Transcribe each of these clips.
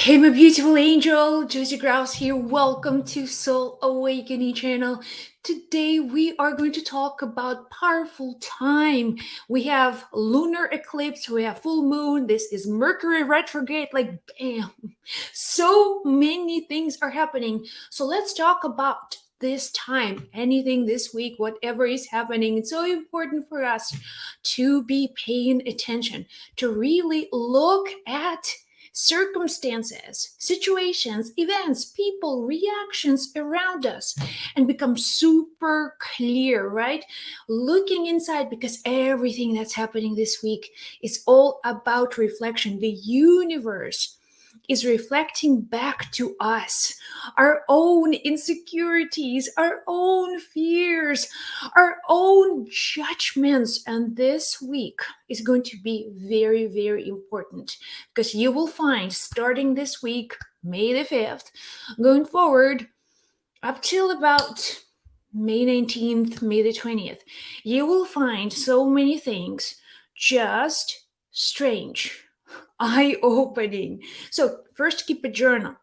Hey, my beautiful angel, Josie Grouse here. Welcome to Soul Awakening channel. Today we are going to talk about powerful time. We have lunar eclipse, we have full moon. This is Mercury retrograde. Like, bam! So many things are happening. So let's talk about this time, anything this week, whatever is happening. It's so important for us to be paying attention, to really look at circumstances, situations, events, people, reactions around us, and become super clear, right? Looking inside, because everything that's happening this week is all about reflection. The universe is reflecting back to us our own insecurities, our own fears, our own judgments. And this week is going to be very, very important because you will find starting this week, May the 5th, going forward up till about May 19th, May the 20th, you will find so many things just strange, eye opening. So, first, keep a journal.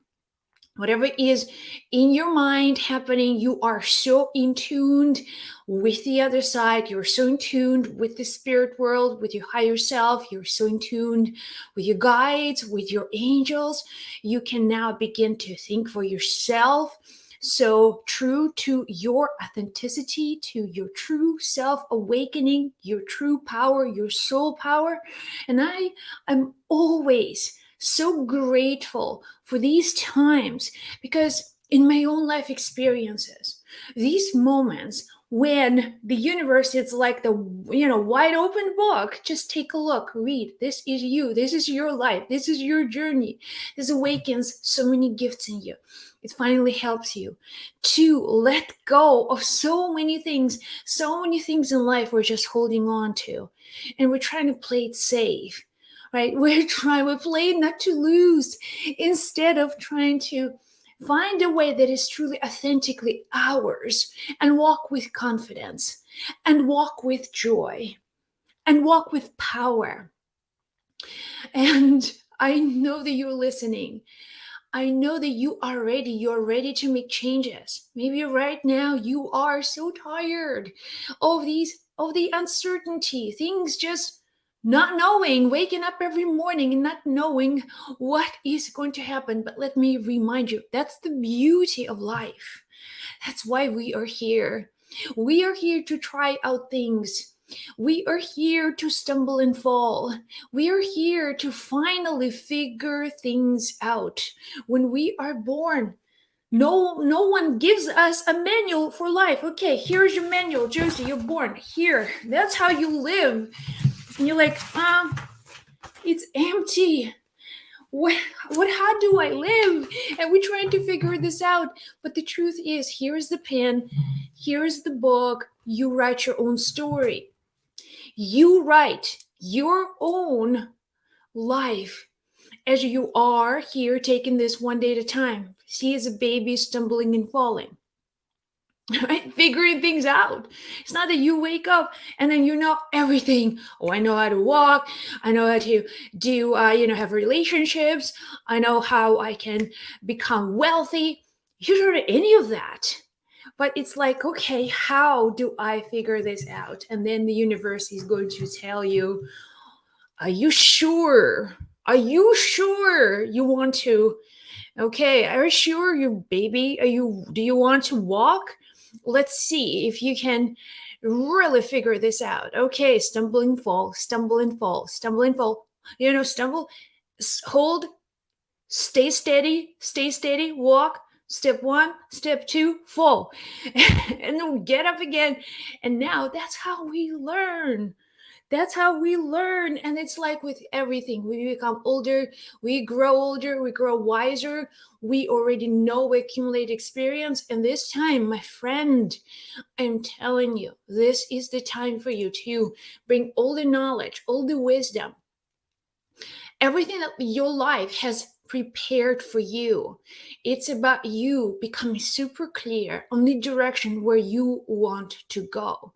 Whatever is in your mind happening, you are so in tuned with the other side. You're so in tuned with the spirit world, with your higher self. You're so in tuned with your guides, with your angels. You can now begin to think for yourself. So true to your authenticity, to your true self awakening, your true power, your soul power. And I am always so grateful for these times because in my own life experiences, these moments when the universe is like the wide open book, just take a look, read, this is you, this is your life, this is your journey. This awakens so many gifts in you. It finally helps you to let go of so many things in life we're just holding on to, and we're trying to play it safe, right? We're playing not to lose instead of trying to find a way that is truly authentically ours and walk with confidence and walk with joy and walk with power. And I know that you're listening. I know that you're ready to make changes. Maybe right now you are so tired of the uncertainty, things just not knowing, waking up every morning and not knowing what is going to happen. But let me remind you, that's the beauty of life. That's why we are here. We are here to try out things. We are here to stumble and fall. We are here to finally figure things out. When we are born, no one gives us a manual for life. Okay, here's your manual, Josie. You're born here. That's how you live. And you're like, it's empty. What how do I live? And we're trying to figure this out. But the truth is, here's the pen, here's the book. You write your own story. You write your own life as you are here taking this one day at a time. See, as a baby stumbling and falling, right? Figuring things out. It's not that you wake up and then you know everything. Oh, I know how to walk. I know how to do, have relationships. I know how I can become wealthy. You don't know any of that. But it's like, okay, how do I figure this out? And then the universe is going to tell you, are you sure? Are you sure you want to? Okay, are you sure you baby? Do you want to walk? Let's see if you can really figure this out. Okay, stumble and fall, stumble and fall, stumble and fall. Stumble, hold, stay steady, walk. Step 1, step 2, fall. And then get up again. And now that's how we learn. That's how we learn. And it's like with everything. We become older, we grow wiser. We already know, we accumulate experience. And this time, my friend, I'm telling you, this is the time for you to bring all the knowledge, all the wisdom, everything that your life has prepared for you. It's about you becoming super clear on the direction where you want to go.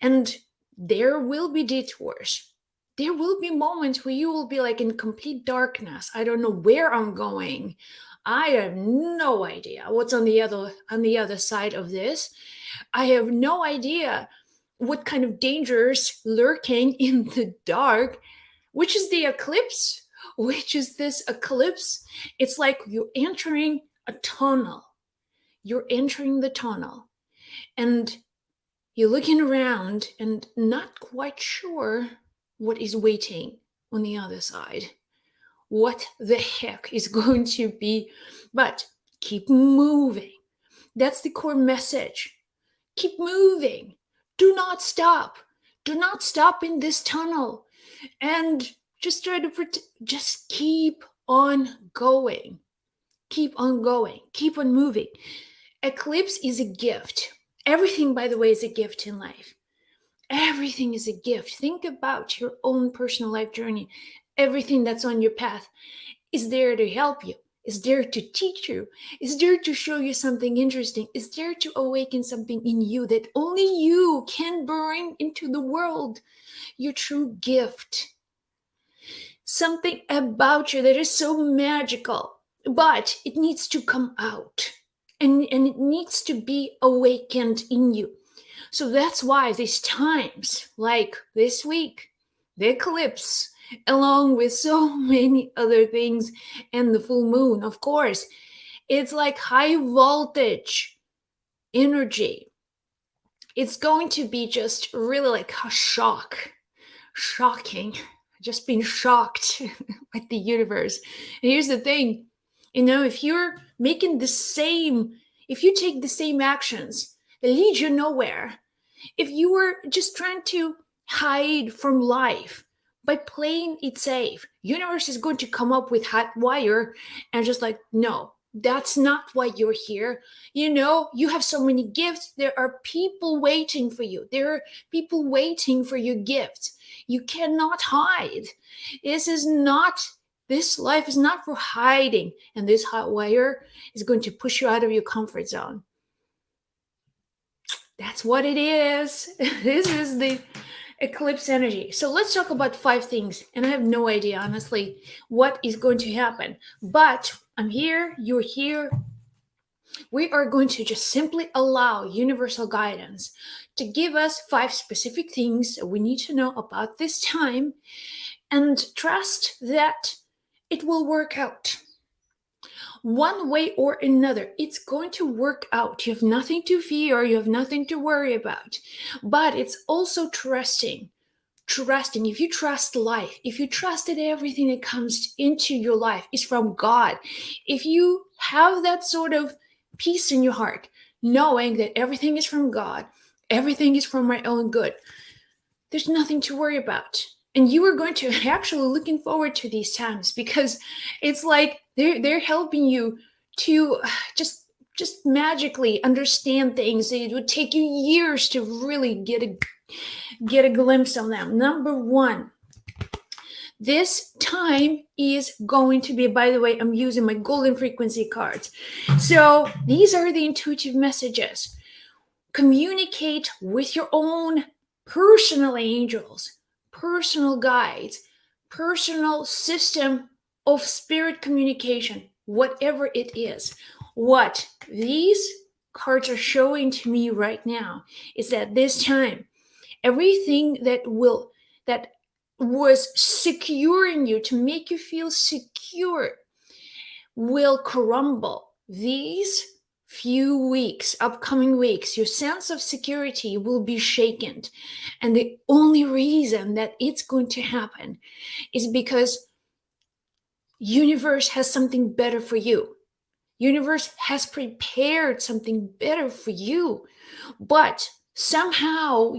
And there will be detours. there will be moments where you will be like in complete darkness. I don't know where I'm going. I have no idea what's on the other side of this. I have no idea what kind of dangers lurking in the dark, which is the eclipse, which is this eclipse. It's like you're entering a tunnel. You're entering the tunnel and you're looking around and not quite sure what is waiting on the other side. What the heck is going to be? But keep moving. That's the core message. Keep moving. Do not stop. Do not stop in this tunnel. And just try to just keep on going. Keep on going. Keep on moving. Eclipse is a gift. Everything, by the way, is a gift in life. Everything is a gift. Think about your own personal life journey. Everything that's on your path is there to help you, is there to teach you, is there to show you something interesting, is there to awaken something in you that only you can bring into the world. Your true gift. Something about you that is so magical, but it needs to come out and it needs to be awakened in you. So that's why these times, like this week, the eclipse, along with so many other things, and the full moon, of course, it's like high voltage energy. It's going to be just really like a shocking. Just being shocked by the universe. And here's the thing, if you're making the same, if you take the same actions that lead you nowhere, if you were just trying to hide from life by playing it safe, universe is going to come up with hot wire and just like, no, that's not why you're here. You have so many gifts. There are people waiting for you. There are people waiting for your gifts. You cannot hide. This life is not for hiding. And this hot wire is going to push you out of your comfort zone. That's what it is. This is the eclipse energy. So let's talk about 5 things. And I have no idea, honestly, what is going to happen. But I'm here, you're here. We are going to just simply allow universal guidance to give us 5 specific things that we need to know about this time and trust that it will work out. One way or another, it's going to work out. You have nothing to fear, you have nothing to worry about. But it's also trusting. If you trust life, if you trust that everything that comes into your life is from God, if you have that sort of peace in your heart, knowing that everything is from God, everything is for my own good, there's nothing to worry about. And you are going to actually looking forward to these times because it's like they're helping you to just magically understand things. It would take you years to really get a glimpse of them. Number 1, this time is going to be, by the way, I'm using my golden frequency cards. So these are the intuitive messages. Communicate with your own personal angels, personal guides, personal system of spirit communication, whatever it is. What these cards are showing to me right now is that this time, everything that was securing you to make you feel secure will crumble. These few weeks, upcoming weeks, your sense of security will be shaken. And the only reason that it's going to happen is because universe has something better for you. Universe has prepared something better for you. But somehow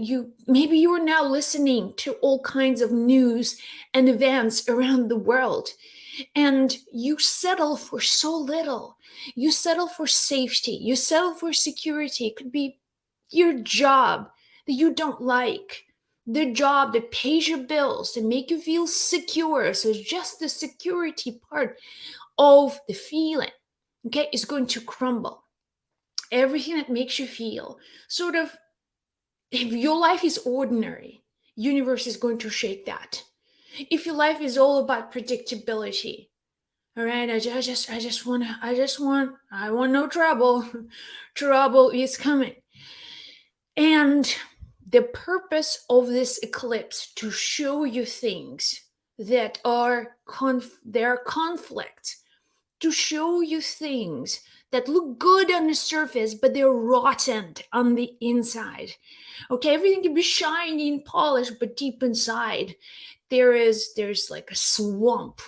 maybe you are now listening to all kinds of news and events around the world, and you settle for so little. You settle for safety, you settle for security. It could be your job that you don't like, the job that pays your bills, that make you feel secure. So it's just the security part of the feeling, okay, is going to crumble. Everything that makes you feel sort of, if your life is ordinary, universe is going to shake that. If your life is all about predictability, all right, I want no trouble. Trouble is coming. And the purpose of this eclipse to show you things that are there are conflicts, to show you things that look good on the surface, but they're rotten on the inside. Okay, everything can be shiny and polished, but deep inside, there's like a swamp.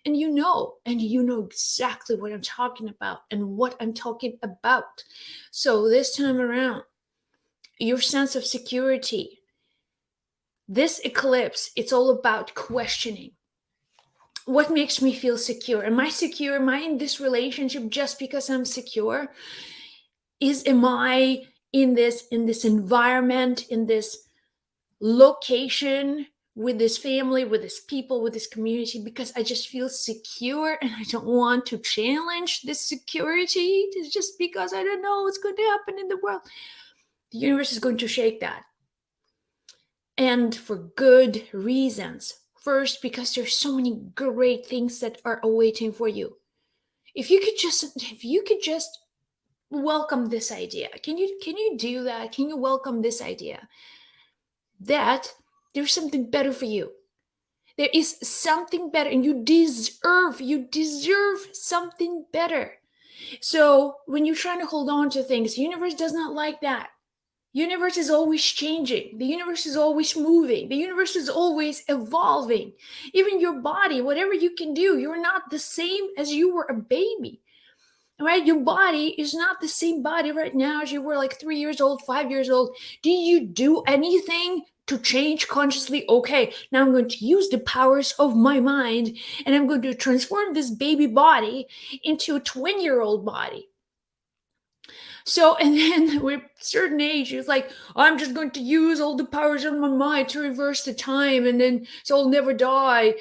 And you know exactly what I'm talking about and what I'm talking about. So this time around, your sense of security, this eclipse, it's all about questioning. What makes me feel secure? Am I secure? Am I in this relationship just because I'm secure? Am I in this environment, in this location, with this family, with this people, with this community, because I just feel secure and I don't want to challenge this security just because I don't know what's going to happen in the world? The universe is going to shake that. And for good reasons. First, because there's so many great things that are awaiting for you. If you could just welcome this idea. Can you do that? Can you welcome this idea that there's something better for you? There is something better, and you deserve something better. So when you're trying to hold on to things, the universe does not like that. Universe is always changing. The universe is always moving. The universe is always evolving. Even your body, whatever you can do, you're not the same as you were a baby. Right? Your body is not the same body right now as you were like 3 years old, 5 years old. Do you do anything to change consciously? Okay, now I'm going to use the powers of my mind and I'm going to transform this baby body into a 20-year-old body. So, and then with certain age, it's like, I'm just going to use all the powers of my mind to reverse the time, and then so I'll never die.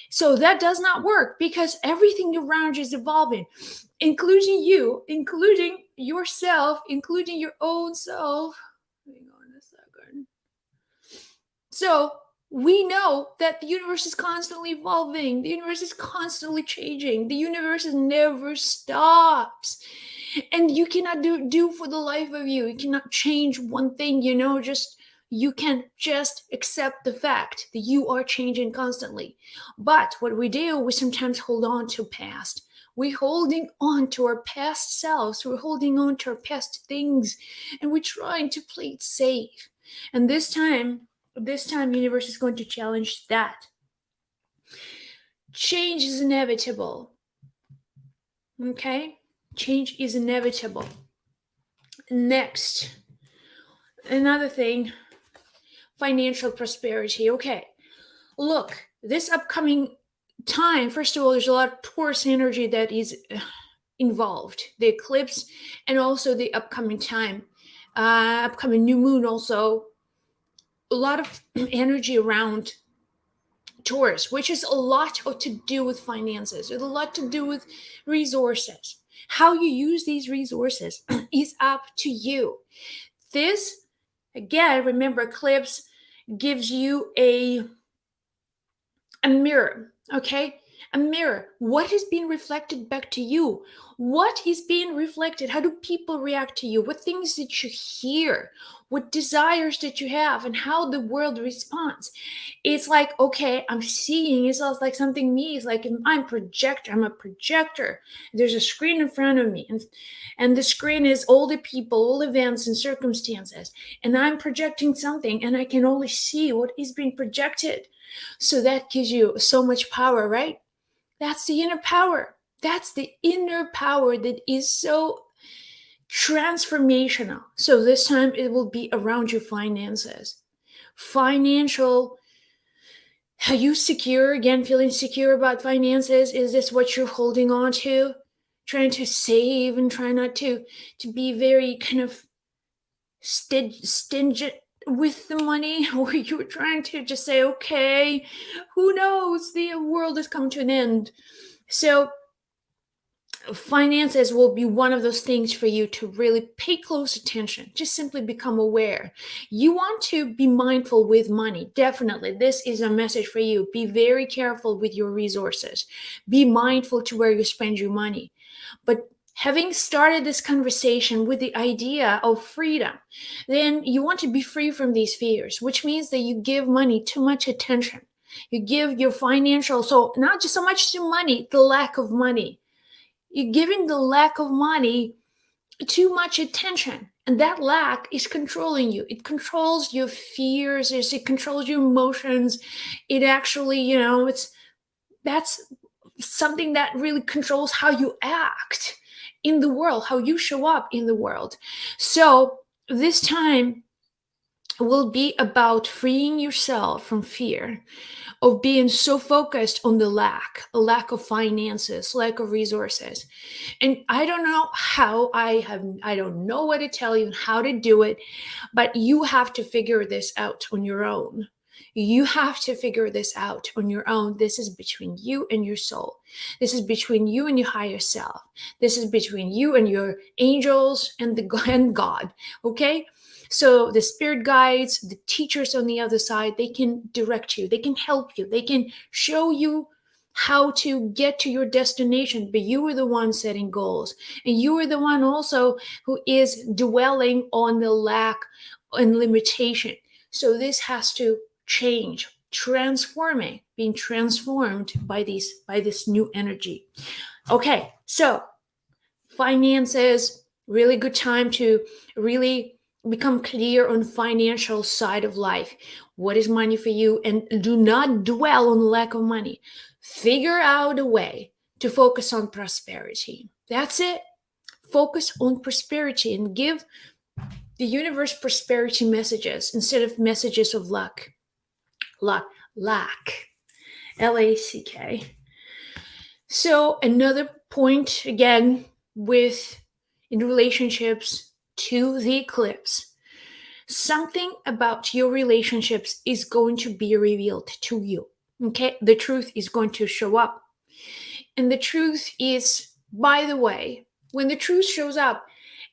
So that does not work because everything around you is evolving, including you, including yourself, including your own self. Hang on a second. So we know that the universe is constantly evolving. The universe is constantly changing. The universe never stops. And you cannot do for the life of you. You cannot change one thing, you can just accept the fact that you are changing constantly. But what we do, we sometimes hold on to past. We're holding on to our past selves. We're holding on to our past things, and we're trying to play it safe. And this time, universe is going to challenge that. Change is inevitable. Okay? Change is inevitable. Next, another thing, financial prosperity. Okay, look, this upcoming time, first of all, there's a lot of Taurus energy that is involved. The eclipse and also the upcoming time, upcoming new moon also. A lot of energy around Taurus, which is a lot to do with finances. It's a lot to do with resources. How you use these resources is up to you. This, again, remember, eclipse gives you a mirror, okay? A mirror. What is being reflected back to you? What is being reflected? How do people react to you? What things did you hear? What desires did you have? And how the world responds? It's like, okay, I'm seeing, it's like something me. It's like I'm a projector. There's a screen in front of me. And the screen is all the people, all events and circumstances. And I'm projecting something and I can only see what is being projected. So that gives you so much power, right? That's the inner power. That's the inner power that is so transformational. So this time it will be around your finances. Financial, are you secure? Again, feeling secure about finances? Is this what you're holding on to? Trying to save and try not to be very kind of stingy with the money, or you're trying to just say, okay, who knows, the world is coming to an end. So finances will be one of those things for you to really pay close attention. Just simply become aware. You want to be mindful with money. Definitely. This is a message for you. Be very careful with your resources. Be mindful to where you spend your money. But having started this conversation with the idea of freedom, then you want to be free from these fears, which means that you give money too much attention. You give your financial, so not just so much to money, the lack of money. You're giving the lack of money too much attention. And that lack is controlling you. It controls your fears, it controls your emotions. It actually, that's something that really controls how you act in the world, how you show up in the world. So this time will be about freeing yourself from fear of being so focused on the lack of finances, lack of resources. And I don't know how, I don't know what to tell you and how to do it, but you have to figure this out on your own. You have to figure this out on your own. This is between you and your soul. This is between you and your higher self. This is between you and your angels and and God. Okay? So the spirit guides, the teachers on the other side, they can direct you, they can help you, they can show you how to get to your destination, but you are the one setting goals. And you are the one also who is dwelling on the lack and limitation. So this has to change, transforming, being transformed by this new energy. Okay, so finances, really good time to really become clear on financial side of life. What is money for you? And do not dwell on lack of money. Figure out a way to focus on prosperity. That's it. Focus on prosperity and give the universe prosperity messages instead of messages of lack. Lack. Lack. So another point again with in relationships to the eclipse, something about your relationships is going to be revealed to you. Okay, the truth is going to show up. And the truth is, by the way, when the truth shows up,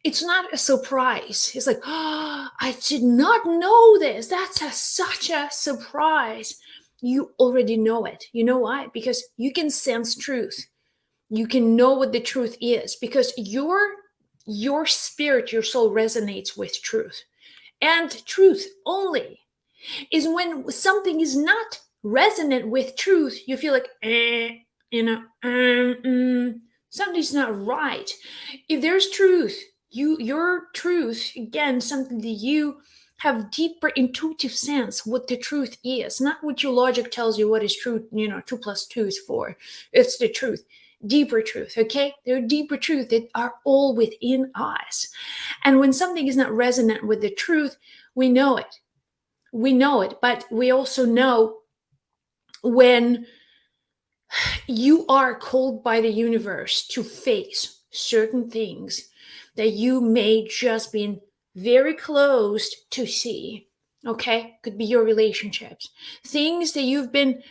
it's not a surprise. It's like, oh, I did not know this. That's such a surprise. You already know it. You know why? Because you can sense truth. You can know what the truth is because your spirit, your soul resonates with truth. And truth only is when something is not resonant with truth, you feel like, something's not right. If there's truth, your truth, again, something that you have deeper intuitive sense what the truth is, not what your logic tells you what is true, 2 + 2 is 4. It's the truth. Deeper truth, okay? There are deeper truths that are all within us. And when something is not resonant with the truth, we know it. We know it, but we also know when you are called by the universe to face certain things that you may just been very close to see, okay? Could be your relationships, things that you've been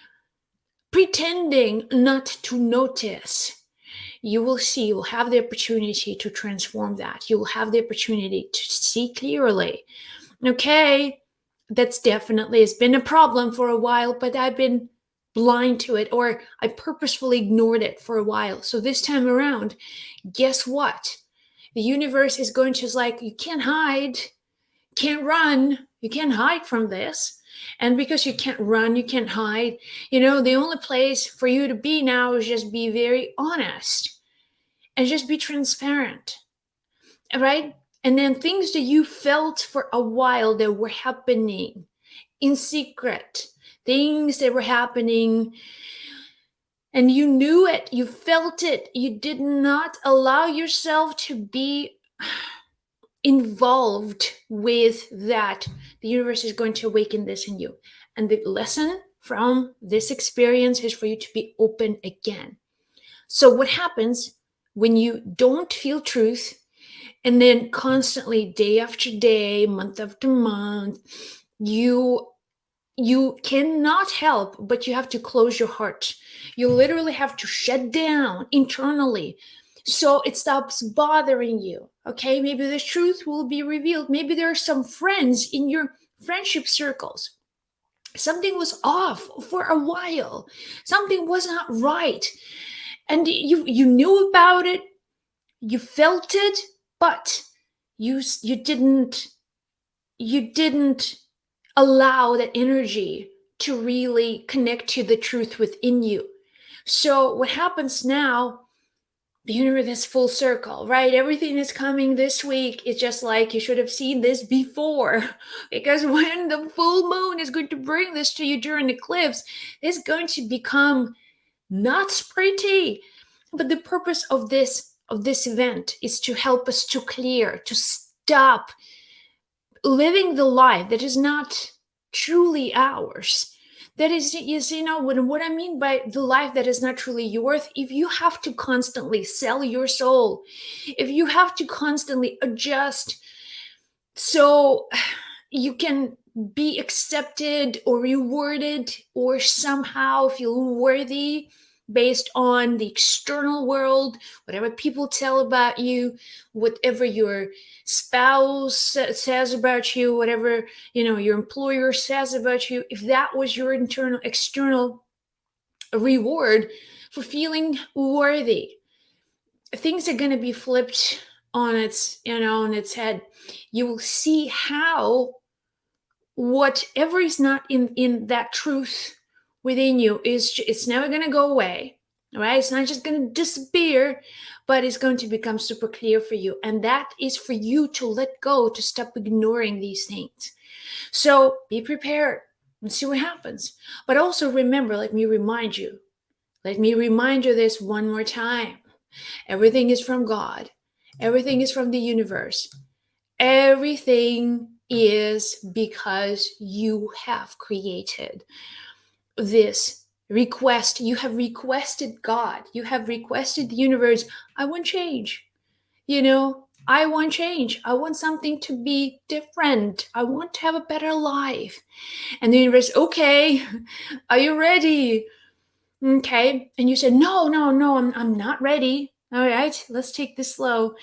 pretending not to notice. You will see, you'll have the opportunity to transform that. You will have the opportunity to see clearly. Okay, that's definitely, it's been a problem for a while, but I've been blind to it, or I purposefully ignored it for a while. So this time around, guess what? The universe is going to like, you can't hide, can't run, you can't hide from this. And because you can't run, you can't hide, the only place for you to be now is just be very honest and just be transparent, right? And then things that you felt for a while that were happening in secret, things that were happening and you knew it, you felt it, you did not allow yourself to be involved with that. The universe is going to awaken this in you. And the lesson from this experience is for you to be open again. So what happens when you don't feel truth and then constantly, day after day, month after month, you cannot help but you have to close your heart. You literally have to shut down internally So it stops bothering you. Okay, maybe the truth will be revealed. Maybe there are some friends in your friendship circles. Something was off for a while. Something was not right. And you knew about it, you felt it, but you didn't allow that energy to really connect to the truth within you. So what happens now, the universe is full circle, right? Everything is coming this week. It's just like you should have seen this before. Because when the full moon is going to bring this to you during eclipse, it's going to become not pretty. But the purpose of this event is to help us to clear, to stop living the life that is not truly ours. That is, what I mean by the life that is not truly yours. If you have to constantly sell your soul, if you have to constantly adjust so you can be accepted or rewarded or somehow feel worthy based on the external world, whatever people tell about you, whatever your spouse says about you, whatever your employer says about you, if that was your internal external reward for feeling worthy, things are going to be flipped on its head. You will see how whatever is not in that truth within you it's never going to go away. Right, it's not just going to disappear, but it's going to become super clear for you, and that is for you to let go, to stop ignoring these things. So be prepared and see what happens. But also remember, let me remind you this one more time. Everything is from God. Everything is from the universe. Everything is because you have created this request. You have requested God. You have requested the universe. I want change. I want change. I want something to be different. I want to have a better life. And the universe, okay, are you ready? Okay. And you said, no, no, no, I'm not ready. All right, let's take this slow.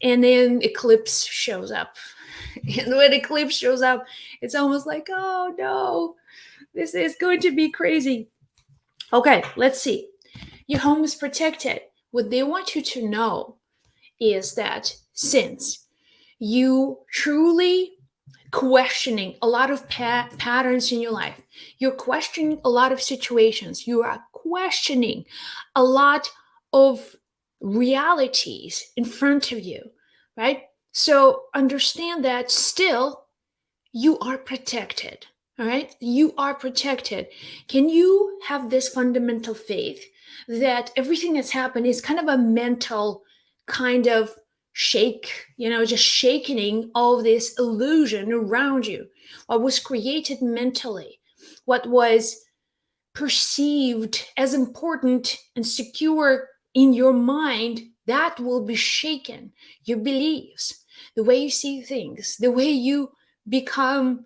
And then eclipse shows up. And when eclipse shows up, it's almost like, oh no, this is going to be crazy. Okay, let's see. Your home is protected. What they want you to know is that since you truly questioning a lot of patterns in your life, you're questioning a lot of situations, you are questioning a lot of realities in front of you, right? So understand that still you are protected. All right, you are protected. Can you have this fundamental faith that everything that's happened is kind of a mental kind of shake, just shaking all this illusion around you? What was created mentally, what was perceived as important and secure in your mind, that will be shaken. Your beliefs, the way you see things, the way you become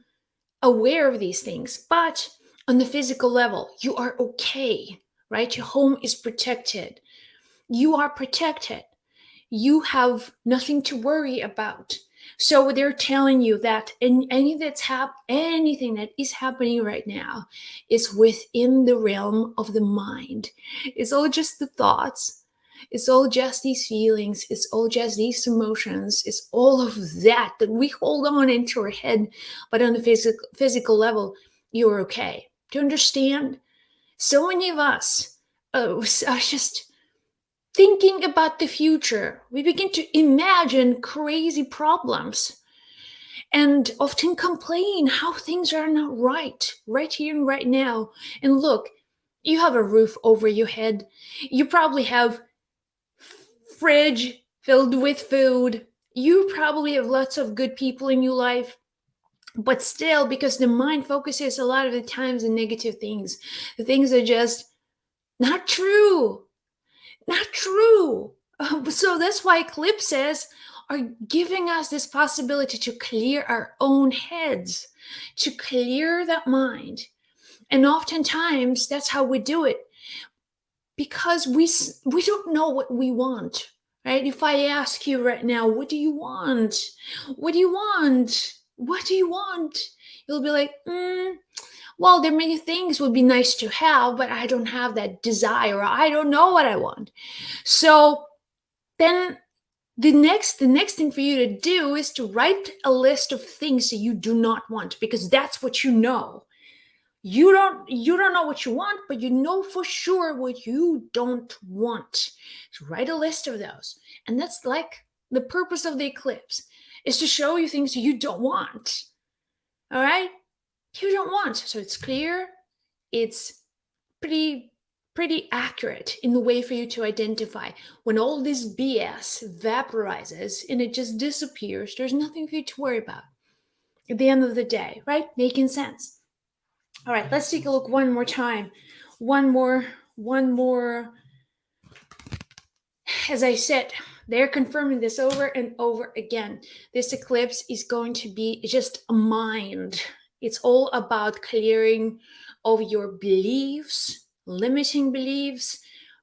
aware of these things. But on the physical level, you are okay, right? Your home is protected. You are protected. You have nothing to worry about. So they're telling you that anything that is happening right now is within the realm of the mind. It's all just the thoughts. It's all just these feelings. It's all just these emotions. It's all of that we hold on into our head. But on the physical level, you're okay. Do you understand? So many of us are just thinking about the future. We begin to imagine crazy problems and often complain how things are not right here and right now. And look, you have a roof over your head. You probably have fridge filled with food. You probably have lots of good people in your life. But still, because the mind focuses a lot of the times on negative things, the things are just not true. Not true. So that's why eclipses are giving us this possibility to clear our own heads, to clear that mind. And oftentimes that's how we do it, because we don't know what we want. right? If I ask you right now, what do you want? What do you want? What do you want? You'll be like, well, there are many things would be nice to have, but I don't have that desire. I don't know what I want. So then the next thing for you to do is to write a list of things that you do not want, because that's what you know. You don't know what you want, but you know for sure what you don't want. So write a list of those. And that's like the purpose of the eclipse, is to show you things you don't want. All right? You don't want. So it's clear, it's pretty accurate in the way for you to identify when all this BS vaporizes and it just disappears. There's nothing for you to worry about at the end of the day, right? Making sense. All right, let's take a look one more time. One more. As I said, they're confirming this over and over again. This eclipse is going to be just a mind. It's all about clearing of your beliefs, limiting beliefs,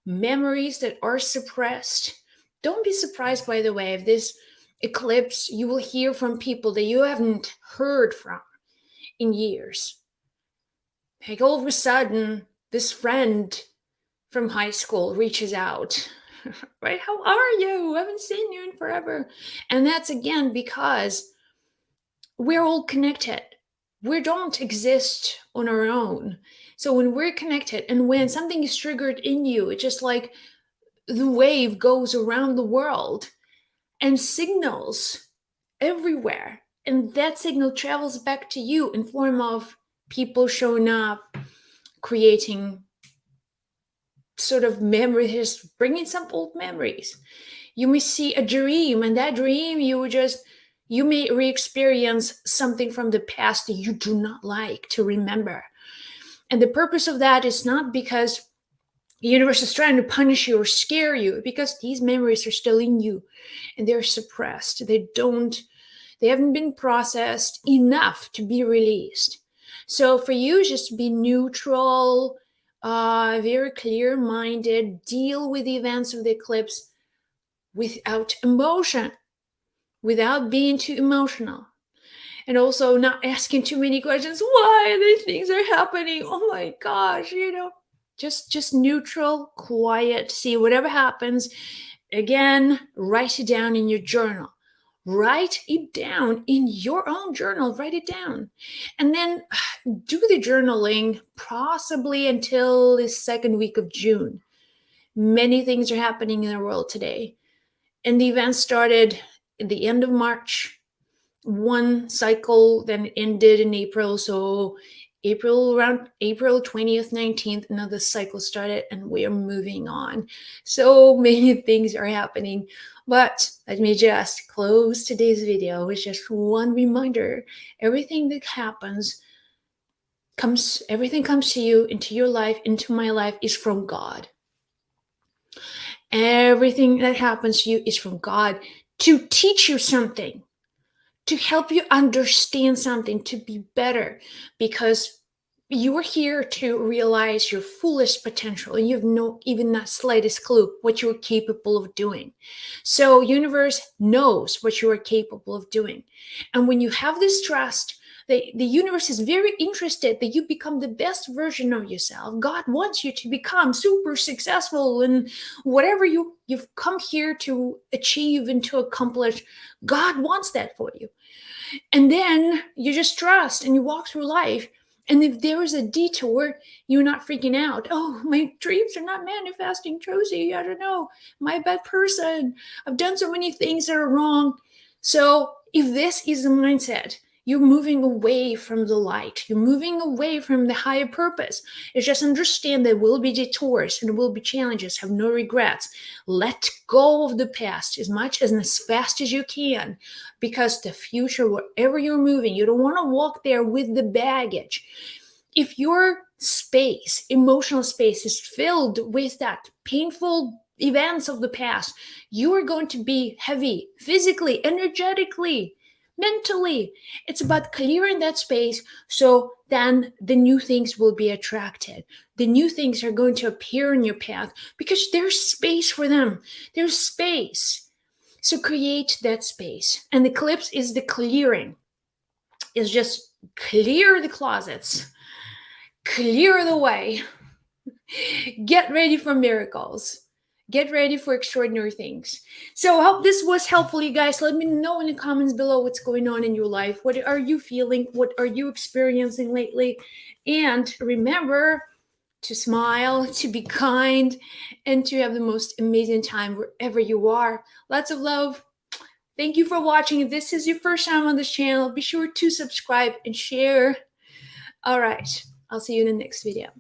memories that are suppressed. Don't be surprised, by the way, if this eclipse you will hear from people that you haven't heard from in years. Like all of a sudden, this friend from high school reaches out, right? How are you? I haven't seen you in forever. And that's again because we're all connected. We don't exist on our own. So when we're connected and when something is triggered in you, it's just like the wave goes around the world and signals everywhere. And that signal travels back to you in form of people showing up, creating sort of memories, bringing some old memories. You may see a dream, and that dream you may re-experience something from the past that you do not like to remember. And the purpose of that is not because the universe is trying to punish you or scare you, because these memories are still in you and they're suppressed. They haven't been processed enough to be released. So for you, just be neutral, very clear minded, deal with the events of the eclipse without emotion, without being too emotional. And also not asking too many questions. Why these things are happening? Oh my gosh, just neutral, quiet, see whatever happens. Again, write it down in your journal. Write it down in your own journal. Write it down. And then do the journaling possibly until the second week of June. Many things are happening in the world today. And the event started at the end of March. One cycle then ended in April. So around April 20th, 19th, another cycle started and we're moving on. So many things are happening. But let me just close today's video with just one reminder. Everything that happens everything comes to you, into your life, into my life, is from God. Everything that happens to you is from God to teach you something, to help you understand something, to be better, because you are here to realize your fullest potential and you have no even not slightest clue what you're capable of doing. So universe knows what you are capable of doing. And when you have this trust, the universe is very interested that you become the best version of yourself. God wants you to become super successful in whatever you've come here to achieve and to accomplish. God wants that for you. And then you just trust and you walk through life. And if there is a detour, you're not freaking out. Oh, my dreams are not manifesting, Josie. I don't know. Am I a bad person? I've done so many things that are wrong. So if this is the mindset, you're moving away from the light. You're moving away from the higher purpose. It's just understand there will be detours and there will be challenges. Have no regrets. Let go of the past as much and as fast as you can, because the future, wherever you're moving, you don't want to walk there with the baggage. If your space, emotional space, is filled with that painful events of the past, you are going to be heavy physically, energetically, mentally. It's about clearing that space so then the new things will be attracted. The new things are going to appear in your path because there's space for them. There's space. So create that space. And the eclipse is the clearing. It's just clear the closets, clear the way. Get ready for miracles. Get ready for extraordinary things. So I hope this was helpful, you guys. Let me know in the comments below what's going on in your life. What are you feeling? What are you experiencing lately? And remember to smile, to be kind, and to have the most amazing time wherever you are. Lots of love. Thank you for watching. If this is your first time on this channel, be sure to subscribe and share. All right. I'll see you in the next video.